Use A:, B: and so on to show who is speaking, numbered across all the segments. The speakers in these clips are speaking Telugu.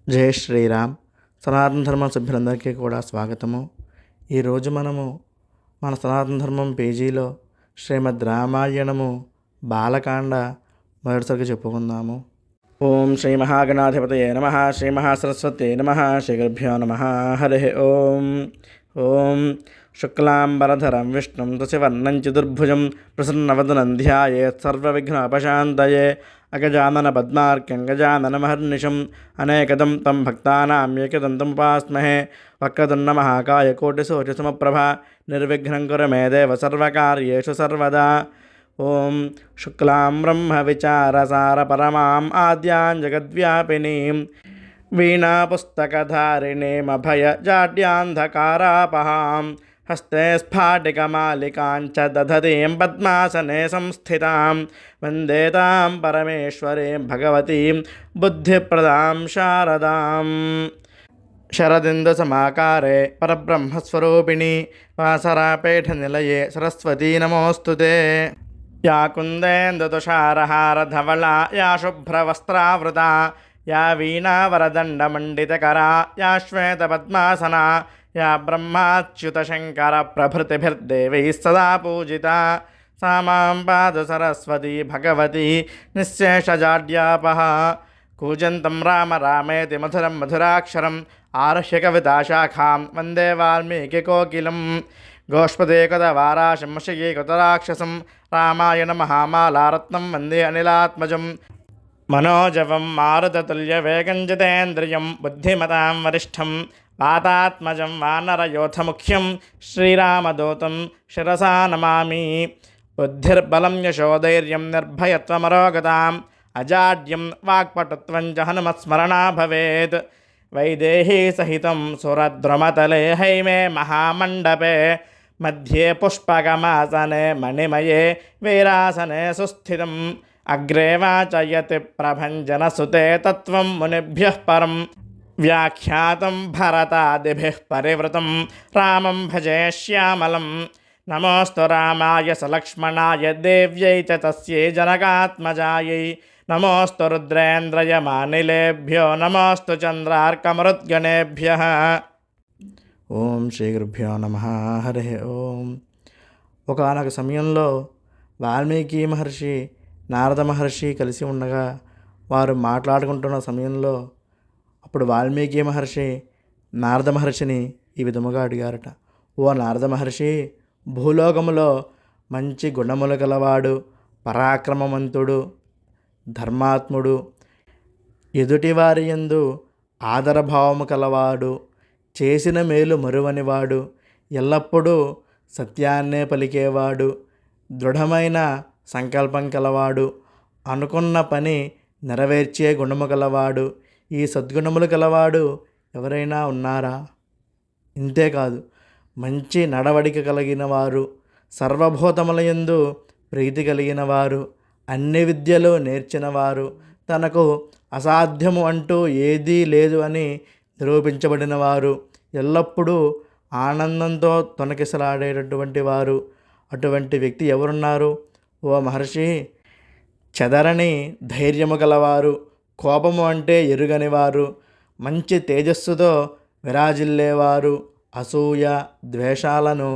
A: జై శ్రీరామ్. సనాతన ధర్మ సభ్యులందరికీ కూడా స్వాగతము. ఈరోజు మనము మన సనాతన ధర్మం పేజీలో శ్రీమద్ రామాయణము బాలకాండ మొదటిసారిగా చెప్పుకుందాము. ఓం శ్రీ మహాగణాధిపతయే నమః. శ్రీ మహాసరస్వతే నమః. శ్రీ గురుభ్యో నమః. హరి ఓం. ఓం శుక్లాంబరధరం విష్ణుం శశివర్ణం చతుర్భుజం ప్రసన్నవదనం ధ్యాయేత్ సర్వవిఘ్నోపశాంతయే. అగజానన పద్మార్క్యం గజాననమహర్నిశం అనేకదం తం భక్తానాం ఏకదంతం ఉపాస్మహే. వక్రతుण्ड మహాకాయ కోటిసూర్యసమప్రభ నిర్విఘ్నం కురు మే దేవ సర్వకార్యేషు సర్వదా. ఓం శుక్లాం బ్రహ్మ విచారసార పరమాం ఆద్యాం జగద్వ్యాపినీం వీణాపుస్తకధారిణీమభయ జాడ్యాంధకారాపహాం హస్తే స్ఫాటికమాలికాంచ దధతీం పద్మాసనే సంస్థితాం వందే తాం పరమేశ్వరీం భగవతీం బుద్ధిప్రదాం శారదాం. శరదిందుసమాకారే పరబ్రహ్మస్వరూపిణి వాసరాపేఠనిలయే సరస్వతీ నమోऽस्तुते. యా కుందేందుతుషారహారధవళా యా శుభ్రవస్త్రావృతా యా వీణావరదండమండితకరా యా శ్వేతపద్మాసనా యా బ్రహ్మాచ్యుతశంకరప్రభృతిభిర్దేవైः సదా పూజితా సా మాం పాతు సరస్వతీ భగవతి నిశ్శేషజాడ్యాపహ. కూజంతం రామ రామేతి మధురం మధురాక్షరం ఆరుహ్య కవితాశాఖాం వందే వాల్మీకికోకిలం. గోష్పదేకతవారాశం వశికీకృతరాక్షసం రామాయణ మహామాలారత్నం వందే అనిలాత్మజం. మనోజవం మారుతతుల్యవేగం జితేంద్రియం బుద్ధిమతాం వరిష్టం వాతాత్మజం వానరయోధముఖ్యం శ్రీరామదూతం శిరసా నమామి. బుద్ధిర్బలం యశోధైర్యం నిర్భయత్వమరోగతాం అజాడ్యం వాక్పటుత్వం చ హనుమత్స్మరణా భవేత్. వైదేహీ సహితం సురద్రుమతలే హైమే మహామండపే మధ్యే పుష్పకమాసనే మణిమయే వీరాసనే సుస్థితం. అగ్రే వాచయతి ప్రభంజనసుతే తత్వం మునిభ్యః పరం వ్యాఖ్యాతం భరతాదిభిః పరివృతం రామం భజే శ్యామలం. నమోస్తు రామాయ సలక్ష్మణాయ దేవ్యై చ తస్యై జనకాత్మజాయై. నమోస్తు రుద్రేంద్రయమానిలేభ్యో నమోస్తు చంద్రార్కమరుద్గణేభ్యః. ఓం శ్రీ గురుభ్యో నమః. హరి ఓం. ఒకానొక సమయంలో వాల్మీకి మహర్షి నారద మహర్షి కలిసి ఉండగా వారు మాట్లాడుకుంటున్న సమయంలో అప్పుడు వాల్మీకి మహర్షి నారద మహర్షిని ఈ విధముగా అడిగారట. ఓ నారద మహర్షి, భూలోకములో మంచి గుణములు గలవాడు, పరాక్రమవంతుడు, ధర్మాత్ముడు, ఎదుటివారి యందు ఆదరభావము కలవాడు, చేసిన మేలు మరువనివాడు, ఎల్లప్పుడూ సత్యాన్నే పలికేవాడు, దృఢమైన సంకల్పం కలవాడు, అనుకున్న పని నెరవేర్చే గుణము కలవాడు, ఈ సద్గుణములు కలవాడు ఎవరైనా ఉన్నారా? ఇంతేకాదు, మంచి నడవడిక కలిగిన వారు, సర్వభూతములయందు ప్రీతి కలిగిన వారు, అన్ని విద్యలు నేర్చినవారు, తనకు అసాధ్యము అంటూ ఏదీ లేదు అని నిరూపించబడిన వారు, ఎల్లప్పుడూ ఆనందంతో తొణకిసలాడేటటువంటి వారు, అటువంటి వ్యక్తి ఎవరున్నారు? ఓ మహర్షి, చెదరని ధైర్యము గలవారు, కోపము అంటే ఎరుగనివారు, మంచి తేజస్సుతో విరాజిల్లేవారు, అసూయ ద్వేషాలను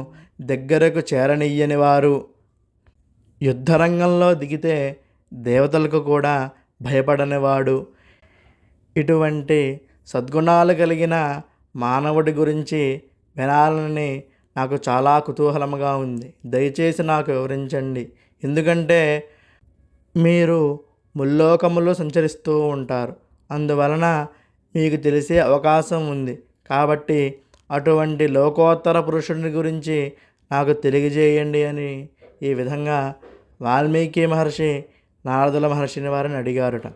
A: దగ్గరకు చేరనియ్యనివారు, యుద్ధరంగంలో దిగితే దేవతలకు కూడా భయపడనివాడు. ఇటువంటి సద్గుణాలు కలిగిన మానవుడి గురించి వినాలని నాకు చాలా కుతూహలంగా ఉంది. దయచేసి నాకు వివరించండి. ఎందుకంటే మీరు ముల్లోకములో సంచరిస్తూ ఉంటారు, అందువలన మీకు తెలిసే అవకాశం ఉంది. కాబట్టి అటువంటి లోకోత్తర పురుషుని గురించి నాకు తెలియజేయండి అని ఈ విధంగా వాల్మీకి మహర్షి నారదుల మహర్షిని వారిని అడిగారట.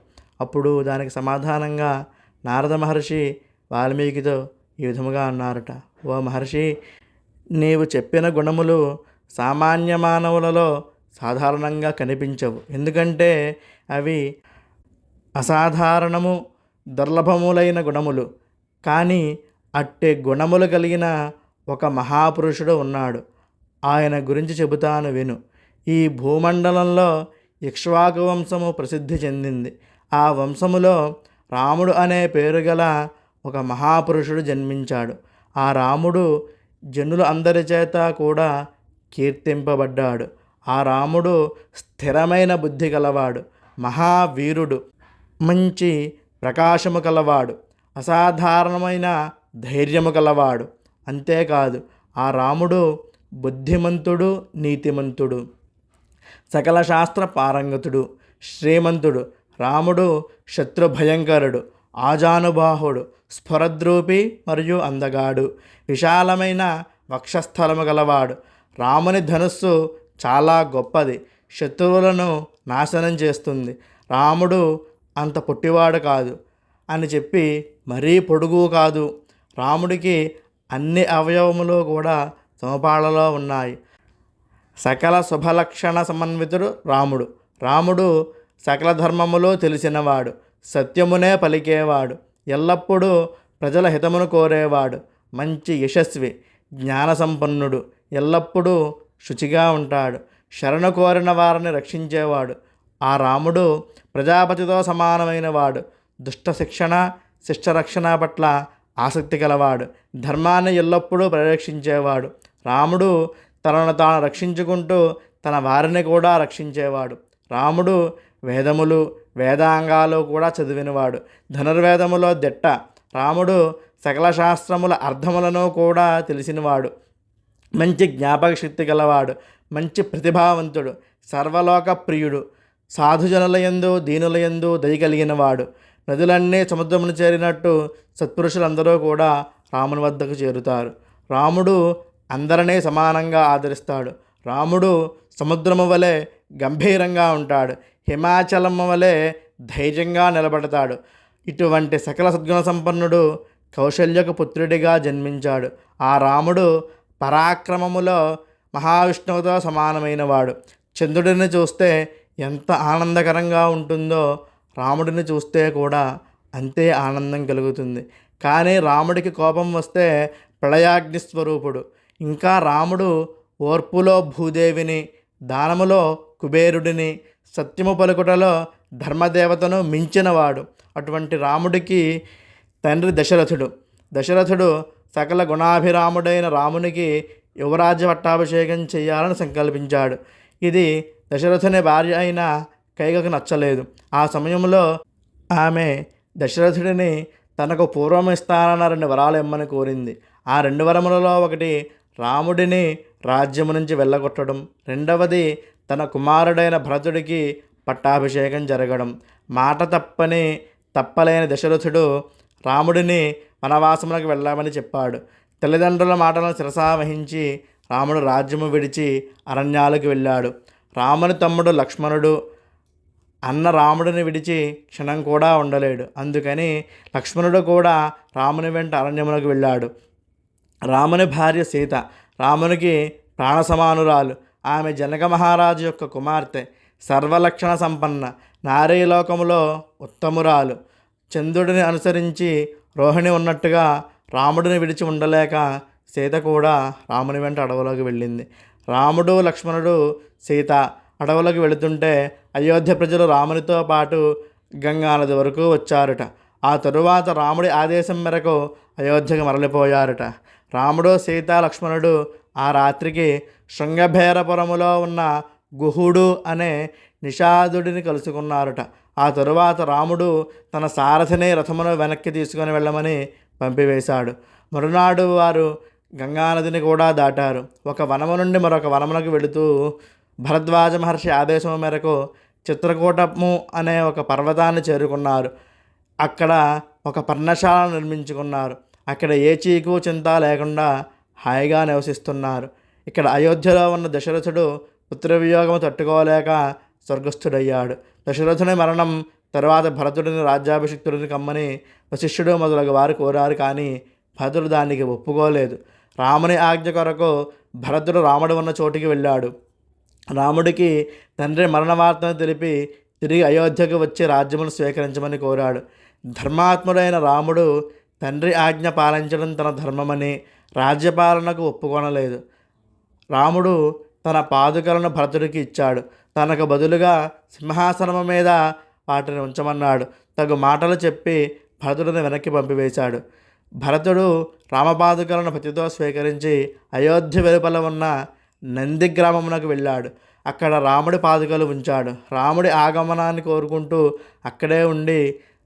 A: అప్పుడు దానికి సమాధానంగా నారద మహర్షి వాల్మీకితో ఈ విధముగా అన్నారట. ఓ మహర్షి, నీవు చెప్పిన గుణములు సామాన్య మానవులలో సాధారణంగా కనిపించవు. ఎందుకంటే అవి అసాధారణము, దుర్లభములైన గుణములు. కానీ అట్టి గుణములు కలిగిన ఒక మహాపురుషుడు ఉన్నాడు. ఆయన గురించి చెబుతాను విను. ఈ భూమండలంలో ఇక్ష్వాకు వంశము ప్రసిద్ధి చెందింది. ఆ వంశములో రాముడు అనే పేరు గల ఒక మహాపురుషుడు జన్మించాడు. ఆ రాముడు జనులు అందరి చేత కూడా కీర్తింపబడ్డాడు. ఆ రాముడు స్థిరమైన బుద్ధి గలవాడు, మహావీరుడు, మంచి ప్రకాశము కలవాడు, అసాధారణమైన ధైర్యము కలవాడు. అంతేకాదు ఆ రాముడు బుద్ధిమంతుడు, నీతిమంతుడు, సకల శాస్త్ర పారంగతుడు, శ్రీమంతుడు. రాముడు శత్రుభయంకరుడు, ఆజానుబాహుడు, స్ఫురద్రూపి మరియు అందగాడు, విశాలమైన వక్షస్థలము గలవాడు. రాముని ధనుస్సు చాలా గొప్పది, శత్రువులను నాశనం చేస్తుంది. రాముడు అంత పొట్టివాడు కాదు అని చెప్పి మరీ పొడుగు కాదు. రాముడికి అన్ని అవయవములు కూడా సమపాళలో ఉన్నాయి. సకల శుభలక్షణ సమన్వితుడు రాముడు. రాముడు సకల ధర్మములో తెలిసినవాడు, సత్యమునే పలికేవాడు, ఎల్లప్పుడూ ప్రజల హితమును కోరేవాడు, మంచి యశస్వి, జ్ఞాన సంపన్నుడు, ఎల్లప్పుడూ శుచిగా ఉంటాడు, శరణు కోరిన వారిని రక్షించేవాడు. ఆ రాముడు ప్రజాపతితో సమానమైన వాడు, దుష్ట శిక్షణ శిష్టరక్షణ పట్ల ఆసక్తి గలవాడు, ధర్మాన్ని ఎల్లప్పుడూ పరిరక్షించేవాడు. రాముడు తనను తాను రక్షించుకుంటూ తన వారిని కూడా రక్షించేవాడు. రాముడు వేదములు వేదాంగాలు కూడా చదివినవాడు, ధనుర్వేదములో దిట్ట. రాముడు సకల శాస్త్రముల అర్థములను కూడా తెలిసినవాడు, మంచి జ్ఞాపక శక్తి గలవాడు, మంచి ప్రతిభావంతుడు, సర్వలోక ప్రియుడు, సాధుజనులయందు దీనులయందు దయ కలిగినవాడు. నదులన్నీ సముద్రమును చేరినట్టు సత్పురుషులందరూ కూడా రాముని వద్దకు చేరుతారు. రాముడు అందరినీ సమానంగా ఆదరిస్తాడు. రాముడు సముద్రము వలె గంభీరంగా ఉంటాడు, హిమాచలము వలె ధైర్యంగా నిలబడతాడు. ఇటువంటి సకల సద్గుణ సంపన్నుడు కౌశల్యకు పుత్రుడిగా జన్మించాడు. ఆ రాముడు పరాక్రమములో మహావిష్ణువుతో సమానమైనవాడు. చంద్రుడిని చూస్తే ఎంత ఆనందకరంగా ఉంటుందో రాముడిని చూస్తే కూడా అంతే ఆనందం కలుగుతుంది. కానీ రాముడికి కోపం వస్తే ప్రళయాగ్ని స్వరూపుడు. ఇంకా రాముడు ఓర్పులో భూదేవిని, దానములో కుబేరుడిని, సత్యము పలుకుటలో ధర్మదేవతను మించినవాడు. అటువంటి రాముడికి తండ్రి దశరథుడు సకల గుణాభిరాముడైన రామునికి యువరాజ్య పట్టాభిషేకం చేయాలని సంకల్పించాడు. ఇది దశరథుని భార్య అయిన కైకకు నచ్చలేదు. ఆ సమయంలో ఆమె దశరథుడిని తనకు పూర్వం ఇస్తానన్న 2 వరాలు ఇమ్మని కోరింది. ఆ 2 వరములలో ఒకటి రాముడిని రాజ్యము నుంచి వెళ్ళగొట్టడం, రెండవది తన కుమారుడైన భరతుడికి పట్టాభిషేకం జరగడం. మాట తప్పలేని దశరథుడు రాముడిని వనవాసములకు వెళ్ళామని చెప్పాడు. తల్లిదండ్రుల మాటలను శిరసావహించి రాముడు రాజ్యము విడిచి అరణ్యాలకు వెళ్ళాడు. రాముని తమ్ముడు లక్ష్మణుడు అన్న రాముడిని విడిచి క్షణం కూడా ఉండలేడు. అందుకని లక్ష్మణుడు కూడా రాముని వెంట అరణ్యములకు వెళ్ళాడు. రాముని భార్య సీత రామునికి ప్రాణసమానురాలు. ఆమె జనక మహారాజు యొక్క కుమార్తె, సర్వలక్షణ సంపన్న, నారీలోకములో ఉత్తమురాలు. చంద్రుడిని అనుసరించి రోహిణి ఉన్నట్టుగా రాముడిని విడిచి ఉండలేక సీత కూడా రాముని వెంట అడవులోకి వెళ్ళింది. రాముడు లక్ష్మణుడు సీత అడవులకు వెళుతుంటే అయోధ్య ప్రజలు రామునితో పాటు గంగా నది వరకు వచ్చారట. ఆ తరువాత రాముడి ఆదేశం మేరకు అయోధ్యకు మరలిపోయారట. రాముడు సీత లక్ష్మణుడు ఆ రాత్రికి శృంగభేరపురములో ఉన్న గుహుడు అనే నిషాదుడిని కలుసుకున్నారట. ఆ తరువాత రాముడు తన సారథిని రథమును వెనక్కి తీసుకొని వెళ్ళమని పంపివేశాడు. మరునాడు వారు గంగానదిని కూడా దాటారు. ఒక వనము నుండి మరొక వనమునకు వెళుతూ భరద్వాజ మహర్షి ఆదేశం మేరకు చిత్రకూటము అనే ఒక పర్వతాన్ని చేరుకున్నారు. అక్కడ ఒక పర్ణశాలను నిర్మించుకున్నారు. అక్కడ ఏ చీకు చింత లేకుండా హాయిగా నివసిస్తున్నారు. ఇక్కడ అయోధ్యలో ఉన్న దశరథుడు పుత్రవియోగము తట్టుకోలేక స్వర్గస్థుడయ్యాడు. దశరథుని మరణం తరువాత భరతుడిని రాజ్యాభిషిక్తుడిని కమ్మని వశిష్ఠుడు మొదలగు వారు కోరారు. కానీ భరతుడు దానికి ఒప్పుకోలేదు. రాముని ఆజ్ఞ కొరకు భరతుడు రాముడు ఉన్న చోటికి వెళ్ళాడు. రాముడికి తండ్రి మరణ వార్తను తెలిపి తిరిగి అయోధ్యకు వచ్చి రాజ్యమును స్వీకరించమని కోరాడు. ధర్మాత్ముడైన రాముడు తండ్రి ఆజ్ఞ పాలించడం తన ధర్మమని రాజ్యపాలనకు ఒప్పుకొనలేదు. రాముడు తన పాదుకలను భరతుడికి ఇచ్చాడు. తనకు బదులుగా సింహాసనము మీద వాటిని ఉంచమన్నాడు. తగు మాటలు చెప్పి భరతుడిని వెనక్కి పంపివేశాడు. భరతుడు రామపాదుకలను భక్తితో స్వీకరించి అయోధ్య వెలుపల ఉన్న నంది గ్రామమునకు వెళ్ళాడు. అక్కడ రాముడి పాదుకలు ఉంచాడు. రాముడి ఆగమనాన్ని కోరుకుంటూ అక్కడే ఉండి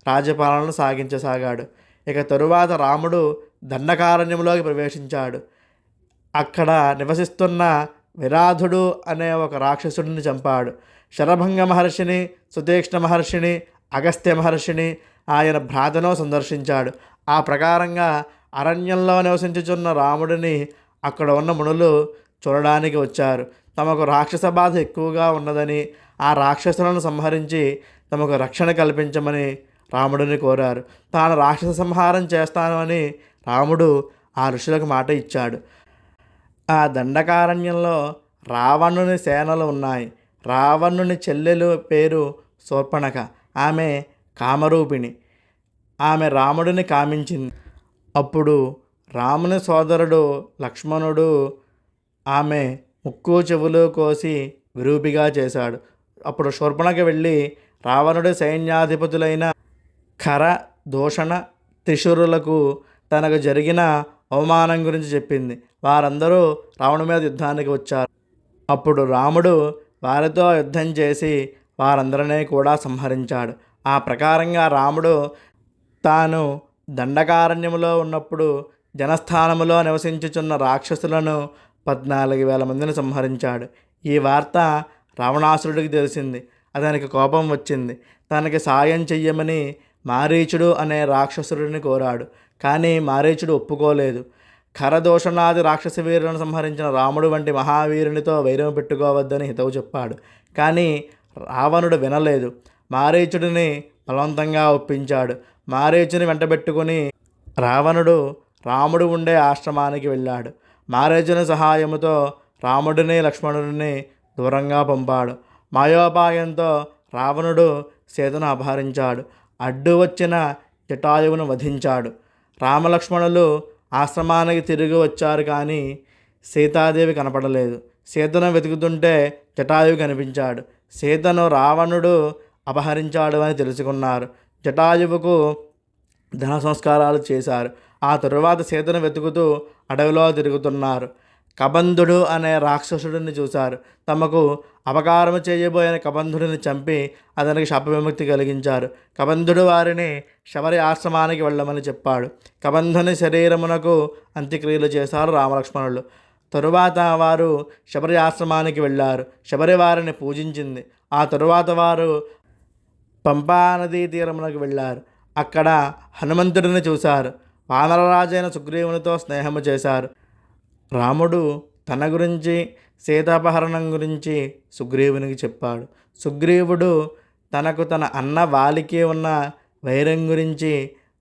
A: రాజ్యపాలనను సాగించసాగాడు. ఇక తరువాత రాముడు దండకారణ్యంలోకి ప్రవేశించాడు. అక్కడ నివసిస్తున్న విరాధుడు అనే ఒక రాక్షసుడిని చంపాడు. శరభంగ మహర్షిని, సుతీక్ష్ణ మహర్షిని, అగస్త్య మహర్షిని ఆయన భ్రాతను సందర్శించాడు. ఆ ప్రకారంగా అరణ్యంలో నివసించుచున్న రాముడిని అక్కడ ఉన్న మునులు చూడడానికి వచ్చారు. తమకు రాక్షస బాధ ఎక్కువగా ఉన్నదని, ఆ రాక్షసులను సంహరించి తమకు రక్షణ కల్పించమని రాముడిని కోరారు. తాను రాక్షస సంహారం చేస్తాను అని రాముడు ఆ ఋషులకు మాట ఇచ్చాడు. ఆ దండకారణ్యంలో రావణుని సేనలు ఉన్నాయి. రావణుని చెల్లెలు పేరు శూర్పణఖ. ఆమె కామరూపిణి. ఆమె రాముడిని కామించింది. అప్పుడు రాముని సోదరుడు లక్ష్మణుడు ఆమె ముక్కు చెవులు కోసి విరూపిగా చేశాడు. అప్పుడు శూర్పణఖ వెళ్ళి రావణుడి సైన్యాధిపతులైన ఖర, దూషణ, త్రిశూరులకు తనకు జరిగిన అవమానం గురించి చెప్పింది. వారందరూ రావణుడి మీద యుద్ధానికి వచ్చారు. అప్పుడు రాముడు వారితో యుద్ధం చేసి వారందరినీ కూడా సంహరించాడు. ఆ ప్రకారంగా రాముడు తాను దండకారణ్యములో ఉన్నప్పుడు జనస్థానములో నివసించుచున్న రాక్షసులను 14,000 మందిని సంహరించాడు. ఈ వార్త రావణాసురుడికి తెలిసింది. అతనికి కోపం వచ్చింది. తనకి సాయం చెయ్యమని మారీచుడు అనే రాక్షసుడిని కోరాడు. కానీ మారీచుడు ఒప్పుకోలేదు. ఖరదూషణాది రాక్షస వీరులను సంహరించిన రాముడు వంటి మహావీరునితో వైరం పెట్టుకోవద్దని హితవు చెప్పాడు. కానీ రావణుడు వినలేదు. మారీచుడిని బలవంతంగా ఒప్పించాడు. మారీచుని వెంటబెట్టుకుని రావణుడు రాముడు ఉండే ఆశ్రమానికి వెళ్ళాడు. మారీచుని సహాయముతో రాముడిని, లక్ష్మణుడిని దూరంగా పంపాడు. మాయోపాయంతో రావణుడు సీతను అపహరించాడు. అడ్డు వచ్చిన జటాయువును వధించాడు. రామలక్ష్మణులు ఆశ్రమానికి తిరిగి వచ్చారు, కానీ సీతాదేవి కనపడలేదు. సీతను వెతుకుతుంటే జటాయువు కనిపించాడు. సీతను రావణుడు అపహరించాడు అని తెలుసుకున్నారు. జటాయువుకు ధన సంస్కారాలు చేశారు. ఆ తరువాత సీతను వెతుకుతూ అడవిలో తిరుగుతున్నారు. కబంధుడు అనే రాక్షసుడిని చూశారు. తమకు అపకారము చేయబోయిన కబంధుడిని చంపి అతనికి శాప విముక్తి కలిగించారు. కబంధుడు వారిని శబరి ఆశ్రమానికి వెళ్ళమని చెప్పాడు. కబంధుని శరీరమునకు అంత్యక్రియలు చేశారు రామలక్ష్మణులు. తరువాత వారు శబరి ఆశ్రమానికి వెళ్ళారు. శబరి వారిని పూజించింది. ఆ తరువాత వారు పంపానదీ తీరమునకు వెళ్ళారు. అక్కడ హనుమంతుడిని చూశారు. వానరరాజైన సుగ్రీవునితో స్నేహము చేశారు. రాముడు తన గురించి, సీతాపహరణం గురించి సుగ్రీవునికి చెప్పాడు. సుగ్రీవుడు తనకు తన అన్న వాలికి ఉన్న వైరం గురించి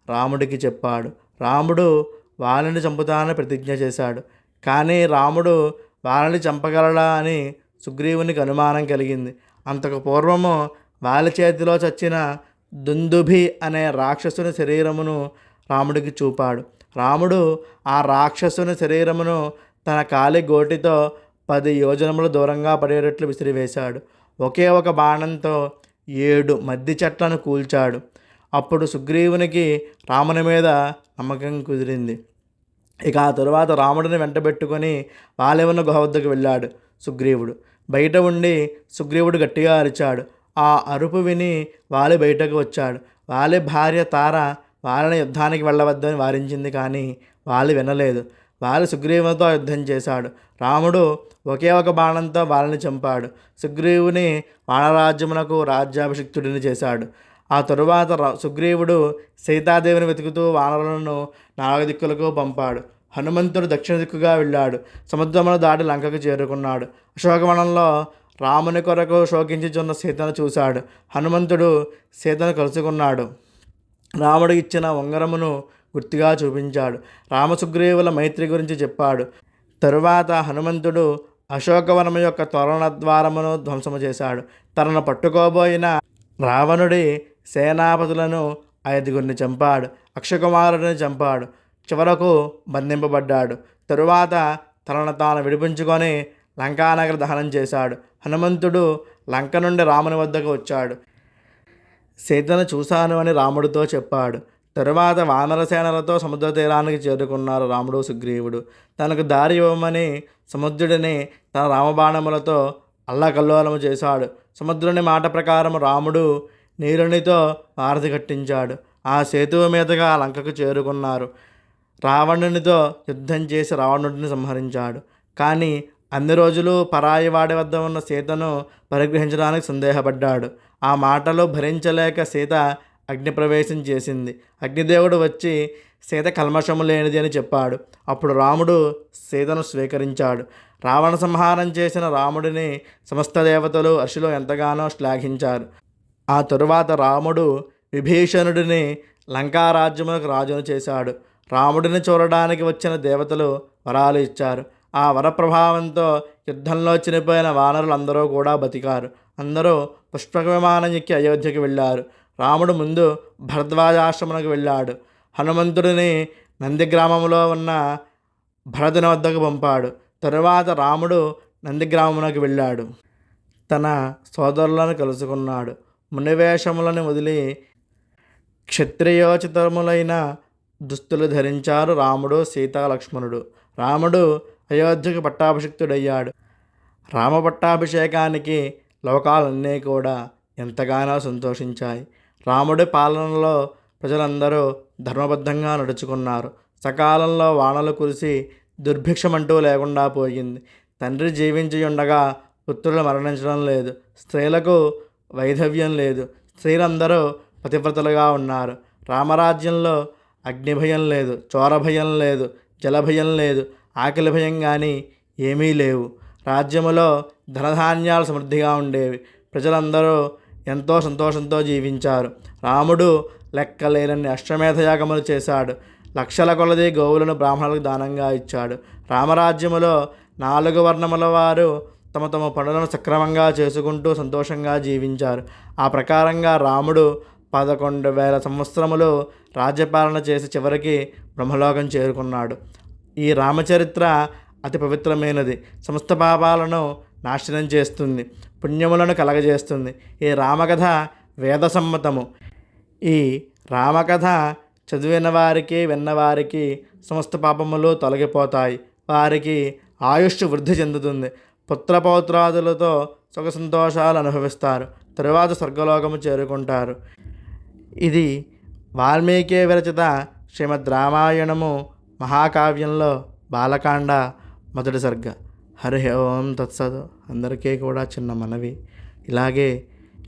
A: రాముడికి చెప్పాడు. రాముడు వాలిని చంపుతానని ప్రతిజ్ఞ చేశాడు. కానీ రాముడు వాలిని చంపగలడా అని సుగ్రీవునికి అనుమానం కలిగింది. అంతకు పూర్వము వాలి చేతిలో చచ్చిన దుందుభి అనే రాక్షసుని శరీరమును రాముడికి చూపాడు. రాముడు ఆ రాక్షసుని శరీరమును తన కాలి గోటితో 10 యోజనములు దూరంగా పడేటట్లు విసిరివేశాడు. ఒకే ఒక బాణంతో 7 మద్ది చెట్లను కూల్చాడు. అప్పుడు సుగ్రీవునికి రాముని మీద నమ్మకం కుదిరింది. ఇక ఆ తరువాత రాముడిని వెంటబెట్టుకొని వాలి ఉన్న గుహ వద్దకు వెళ్ళాడు. సుగ్రీవుడు బయట ఉండి సుగ్రీవుడు గట్టిగా అరిచాడు. ఆ అరుపు విని వాలి బయటకు వచ్చాడు. వాలి భార్య తార వాలిని యుద్ధానికి వెళ్ళవద్దని వారించింది, కానీ వాలి వినలేదు. వాలి సుగ్రీవునితో యుద్ధం చేశాడు. రాముడు ఒకే ఒక బాణంతో వాలిని చంపాడు. సుగ్రీవుని వానరాజ్యమునకు రాజ్యాభిషిక్తుడిని చేశాడు. ఆ తరువాత సుగ్రీవుడు సీతాదేవిని వెతుకుతూ వానరులను 4 దిక్కులకు పంపాడు. హనుమంతుడు దక్షిణ దిక్కుగా వెళ్ళాడు. సముద్రమును దాటి లంకకు చేరుకున్నాడు. అశోకవనంలో రాముని కొరకు శోకించుచున్న సీతను చూశాడు. హనుమంతుడు సీతను కలుసుకున్నాడు. రాముడు ఇచ్చిన ఉంగరమును గుర్తుగా చూపించాడు. రామసుగ్రీవుల మైత్రి గురించి చెప్పాడు. తరువాత హనుమంతుడు అశోకవనము యొక్క తోరణ ద్వారమును ధ్వంసము చేశాడు. తనను పట్టుకోబోయిన రావణుడి సేనాపతులను 5గురిని చంపాడు. అక్షకుమారుడిని చంపాడు. చివరకు బంధింపబడ్డాడు. తరువాత తనను తాను విడిపించుకొని లంకానగర దహనం చేశాడు. హనుమంతుడు లంక నుండి రాముని వద్దకు వచ్చాడు. సీతను చూశాను అని రాముడితో చెప్పాడు. తరువాత వానరసేనలతో సముద్ర తీరానికి చేరుకున్నారు రాముడు సుగ్రీవుడు. తనకు దారి ఇవ్వమని సముద్రుడిని తన రామబాణములతో అల్లకల్లోలము చేశాడు. సముద్రుని మాట ప్రకారం రాముడు నీరునితో వారధి కట్టించాడు. ఆ సేతువు మీదుగా లంకకు చేరుకున్నారు. రావణునితో యుద్ధం చేసి రావణుడిని సంహరించాడు. కానీ అన్ని రోజులు పరాయి వాడి వద్ద ఉన్న సీతను పరిగ్రహించడానికి సందేహపడ్డాడు. ఆ మాటలు భరించలేక సీత అగ్నిప్రవేశం చేసింది. అగ్నిదేవుడు వచ్చి సీత కల్మషము లేనిది అని చెప్పాడు. అప్పుడు రాముడు సీతను స్వీకరించాడు. రావణ సంహారం చేసిన రాముడిని సమస్త దేవతలు అర్షులు ఎంతగానో శ్లాఘించారు. ఆ తరువాత రాముడు విభీషణుడిని లంకారాజ్యములకు రాజును చేశాడు. రాముడిని చూడడానికి వచ్చిన దేవతలు వరాలు ఇచ్చారు. ఆ వర ప్రభావంతో యుద్ధంలో చనిపోయిన వానరులందరూ కూడా బతికారు. అందరూ పుష్పక విమానం ఎక్కి అయోధ్యకి వెళ్ళారు. రాముడు ముందు భరద్వాజాశ్రమునకు వెళ్ళాడు. హనుమంతుడిని నందిగ్రామంలో ఉన్న భరతుని వద్దకు పంపాడు. తరువాత రాముడు నందిగ్రామమునకు వెళ్ళాడు. తన సోదరులను కలుసుకున్నాడు. మునివేషములను వదిలి క్షత్రియోచితములైన దుస్తులు ధరించారు రాముడు, సీత, లక్ష్మణుడు. రాముడు అయోధ్యకు పట్టాభిషిక్తుడయ్యాడు. రామ పట్టాభిషేకానికి లోకాలన్నీ కూడా ఎంతగానో సంతోషించాయి. రాముడి పాలనలో ప్రజలందరూ ధర్మబద్ధంగా నడుచుకున్నారు. సకాలంలో వానలు కురిసి దుర్భిక్షమంటూ లేకుండా పోయింది. తండ్రి జీవించి ఉండగా పుత్రులు మరణించడం లేదు. స్త్రీలకు వైధవ్యం లేదు. స్త్రీలందరూ పతివ్రతలుగా ఉన్నారు. రామరాజ్యంలో అగ్నిభయం లేదు, చోరభయం లేదు, జలభయం లేదు, ఆకలి భయం కానీ ఏమీ లేవు. రాజ్యములో ధనధాన్యాలు సమృద్ధిగా ఉండేవి. ప్రజలందరూ ఎంతో సంతోషంతో జీవించారు. రాముడు లెక్కలేనన్ని అశ్వమేధ యాగములు చేశాడు. లక్షల కొలది గోవులను బ్రాహ్మణులకు దానంగా ఇచ్చాడు. రామరాజ్యములో 4 వర్ణముల వారు తమ తమ పనులను సక్రమంగా చేసుకుంటూ సంతోషంగా జీవించారు. ఆ ప్రకారంగా రాముడు 11,000 సంవత్సరములు రాజ్యపాలన చేసి చివరికి బ్రహ్మలోకం చేరుకున్నాడు. ఈ రామచరిత్ర అతి పవిత్రమైనది. సమస్త పాపాలను నాశనం చేస్తుంది, పుణ్యములను కలగజేస్తుంది. ఈ రామకథ వేదసమ్మతము. ఈ రామకథ చదివిన వారికి, విన్నవారికి సమస్త పాపములు తొలగిపోతాయి. వారికి ఆయుష్ వృద్ధి చెందుతుంది. పుత్రపౌత్రాదులతో సుఖ సంతోషాలు అనుభవిస్తారు. తరువాత స్వర్గలోకము చేరుకుంటారు. ఇది వాల్మీకి విరచిత శ్రీమద్ రామాయణము మహాకావ్యంలో బాలకాండ మొదటి సర్గ. హరి ఓం తత్సత్. అందరికీ కూడా చిన్న మనవి, ఇలాగే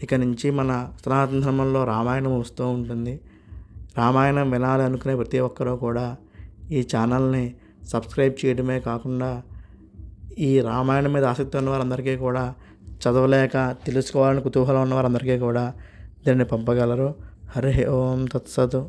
A: ఇక నుంచి మన సనాతన ధర్మంలో రామాయణం వస్తూ ఉంటుంది. రామాయణం వినాలి అనుకునే ప్రతి ఒక్కరూ కూడా ఈ ఛానల్ని సబ్స్క్రైబ్ చేయడమే కాకుండా ఈ రామాయణం మీద ఆసక్తి ఉన్న వారందరికీ కూడా, చదవలేక తెలుసుకోవాలని కుతూహలం ఉన్న వారందరికీ కూడా దీన్ని పంపగలరు. హరి ఓం తత్సత్.